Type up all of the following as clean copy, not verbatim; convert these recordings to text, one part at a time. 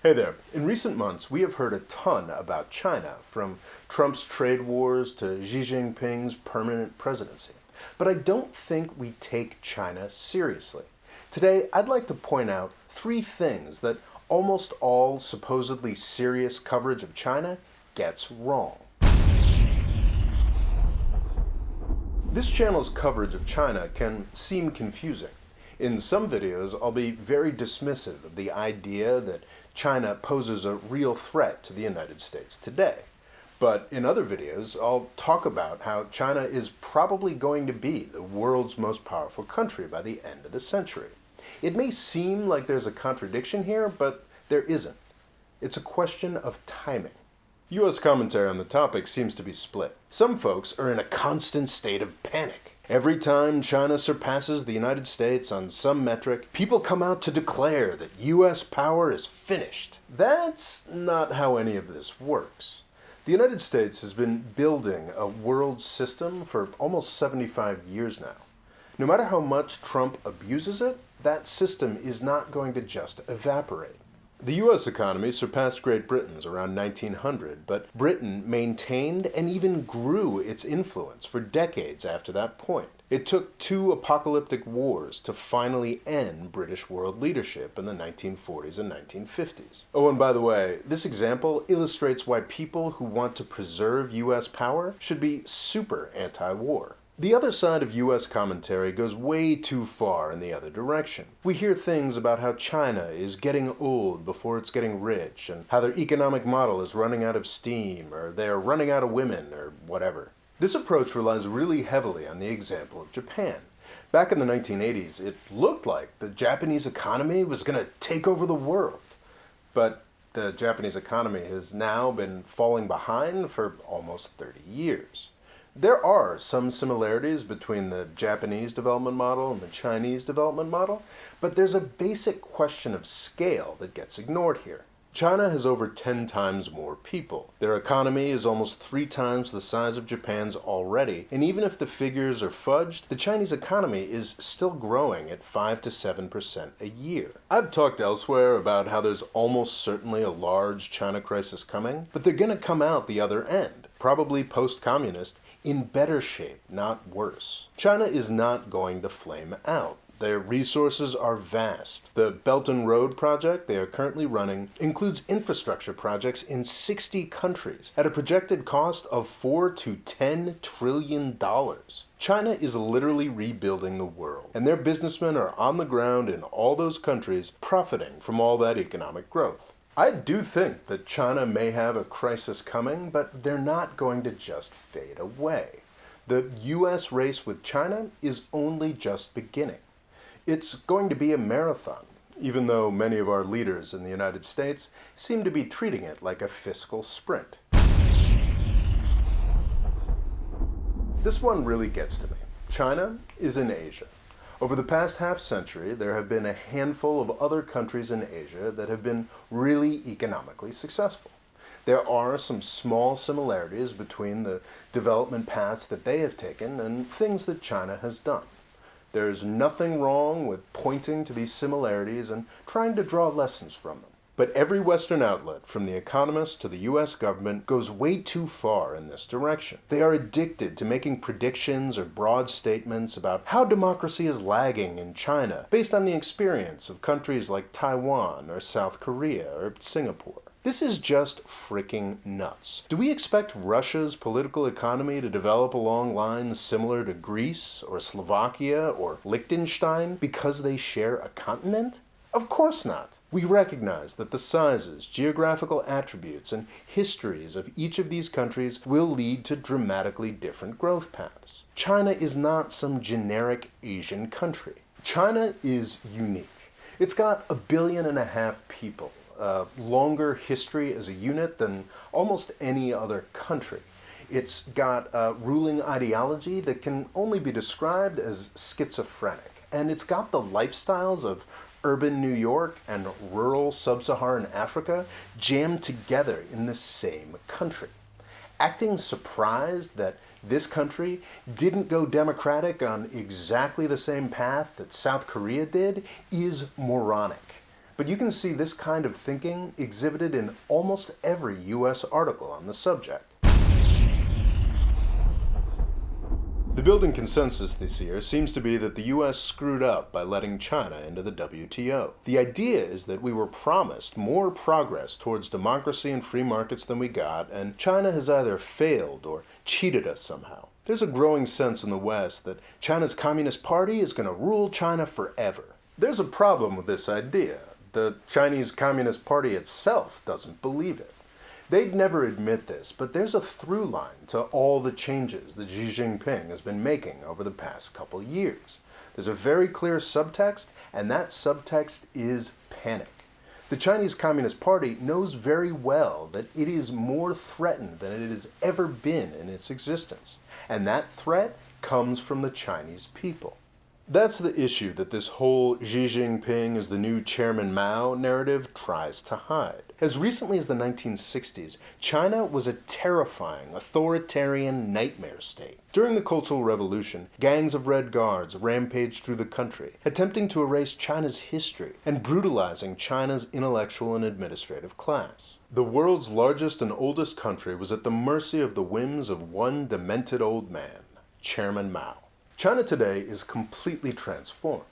Hey there. In recent months, we have heard a ton about China, from Trump's trade wars to Xi Jinping's permanent presidency. But I don't think we take China seriously. Today, I'd like to point out three things that almost all supposedly serious coverage of China gets wrong. This channel's coverage of China can seem confusing. In some videos, I'll be very dismissive of the idea that China poses a real threat to the United States today. But in other videos, I'll talk about how China is probably going to be the world's most powerful country by the end of the century. It may seem like there's a contradiction here, but there isn't. It's a question of timing. U.S. commentary on the topic seems to be split. Some folks are in a constant state of panic. Every time China surpasses the United States on some metric, people come out to declare that U.S. power is finished. That's not how any of this works. The United States has been building a world system for almost 75 years now. No matter how much Trump abuses it, that system is not going to just evaporate. The U.S. economy surpassed Great Britain's around 1900, but Britain maintained and even grew its influence for decades after that point. It took two apocalyptic wars to finally end British world leadership in the 1940s and 1950s. Oh, and by the way, this example illustrates why people who want to preserve U.S. power should be super anti-war. The other side of U.S. commentary goes way too far in the other direction. We hear things about how China is getting old before it's getting rich, and how their economic model is running out of steam, or they're running out of women, or whatever. This approach relies really heavily on the example of Japan. Back in the 1980s, it looked like the Japanese economy was going to take over the world. But the Japanese economy has now been falling behind for almost 30 years. There are some similarities between the Japanese development model and the Chinese development model, but there's a basic question of scale that gets ignored here. China has over 10 times more people. Their economy is almost 3 times the size of Japan's already, and even if the figures are fudged, the Chinese economy is still growing at 5 to 7% a year. I've talked elsewhere about how there's almost certainly a large China crisis coming, but they're going to come out the other end, probably post-communist, in better shape, not worse. China is not going to flame out. Their resources are vast. The Belt and Road project they are currently running includes infrastructure projects in 60 countries at a projected cost of $4 to $10 trillion. China is literally rebuilding the world, and their businessmen are on the ground in all those countries profiting from all that economic growth. I do think that China may have a crisis coming, but they're not going to just fade away. The U.S. race with China is only just beginning. It's going to be a marathon, even though many of our leaders in the United States seem to be treating it like a fiscal sprint. This one really gets to me. China is in Asia. Over the past half-century, there have been a handful of other countries in Asia that have been really economically successful. There are some small similarities between the development paths that they have taken and things that China has done. There's nothing wrong with pointing to these similarities and trying to draw lessons from them. But every Western outlet, from The Economist to the U.S. government, goes way too far in this direction. They are addicted to making predictions or broad statements about how democracy is lagging in China based on the experience of countries like Taiwan or South Korea or Singapore. This is just freaking nuts. Do we expect Russia's political economy to develop along lines similar to Greece or Slovakia or Liechtenstein because they share a continent? Of course not. We recognize that the sizes, geographical attributes, and histories of each of these countries will lead to dramatically different growth paths. China is not some generic Asian country. China is unique. It's got 1.5 billion people, a longer history as a unit than almost any other country. It's got a ruling ideology that can only be described as schizophrenic, and it's got the lifestyles of urban New York and rural sub-Saharan Africa jammed together in the same country. Acting surprised that this country didn't go democratic on exactly the same path that South Korea did is moronic. But you can see this kind of thinking exhibited in almost every US article on the subject. The building consensus this year seems to be that the US screwed up by letting China into the WTO. The idea is that we were promised more progress towards democracy and free markets than we got, and China has either failed or cheated us somehow. There's a growing sense in the West that China's Communist Party is going to rule China forever. There's a problem with this idea. The Chinese Communist Party itself doesn't believe it. They'd never admit this, but there's a through line to all the changes that Xi Jinping has been making over the past couple years. There's a very clear subtext, and that subtext is panic. The Chinese Communist Party knows very well that it is more threatened than it has ever been in its existence, and that threat comes from the Chinese people. That's the issue that this whole Xi Jinping is the new Chairman Mao narrative tries to hide. As recently as the 1960s, China was a terrifying, authoritarian nightmare state. During the Cultural Revolution, gangs of Red Guards rampaged through the country, attempting to erase China's history and brutalizing China's intellectual and administrative class. The world's largest and oldest country was at the mercy of the whims of one demented old man, Chairman Mao. China today is completely transformed.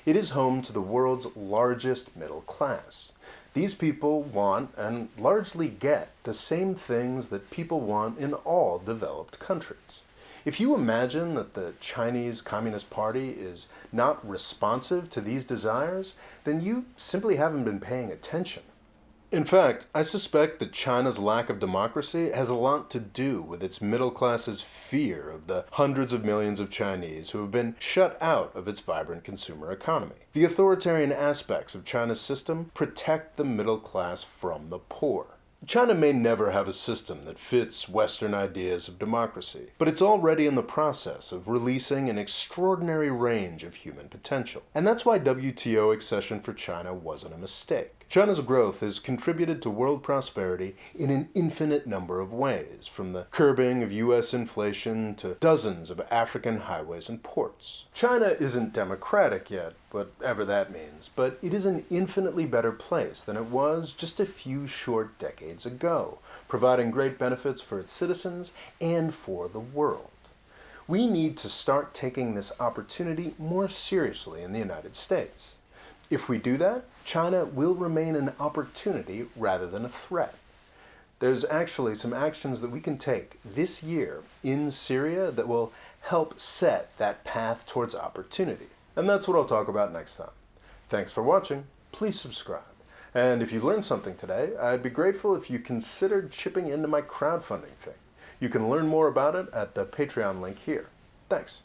It is home to the world's largest middle class. These people want and largely get the same things that people want in all developed countries. If you imagine that the Chinese Communist Party is not responsive to these desires, then you simply haven't been paying attention. In fact, I suspect that China's lack of democracy has a lot to do with its middle class's fear of the hundreds of millions of Chinese who have been shut out of its vibrant consumer economy. The authoritarian aspects of China's system protect the middle class from the poor. China may never have a system that fits Western ideas of democracy, but it's already in the process of releasing an extraordinary range of human potential. And that's why WTO accession for China wasn't a mistake. China's growth has contributed to world prosperity in an infinite number of ways, from the curbing of US inflation to dozens of African highways and ports. China isn't democratic yet, whatever that means, but it is an infinitely better place than it was just a few short decades ago, providing great benefits for its citizens and for the world. We need to start taking this opportunity more seriously in the United States. If we do that, China will remain an opportunity rather than a threat. There's actually some actions that we can take this year in Syria that will help set that path towards opportunity. And that's what I'll talk about next time. Thanks for watching. Please subscribe. And if you learned something today, I'd be grateful if you considered chipping into my crowdfunding thing. You can learn more about it at the Patreon link here. Thanks.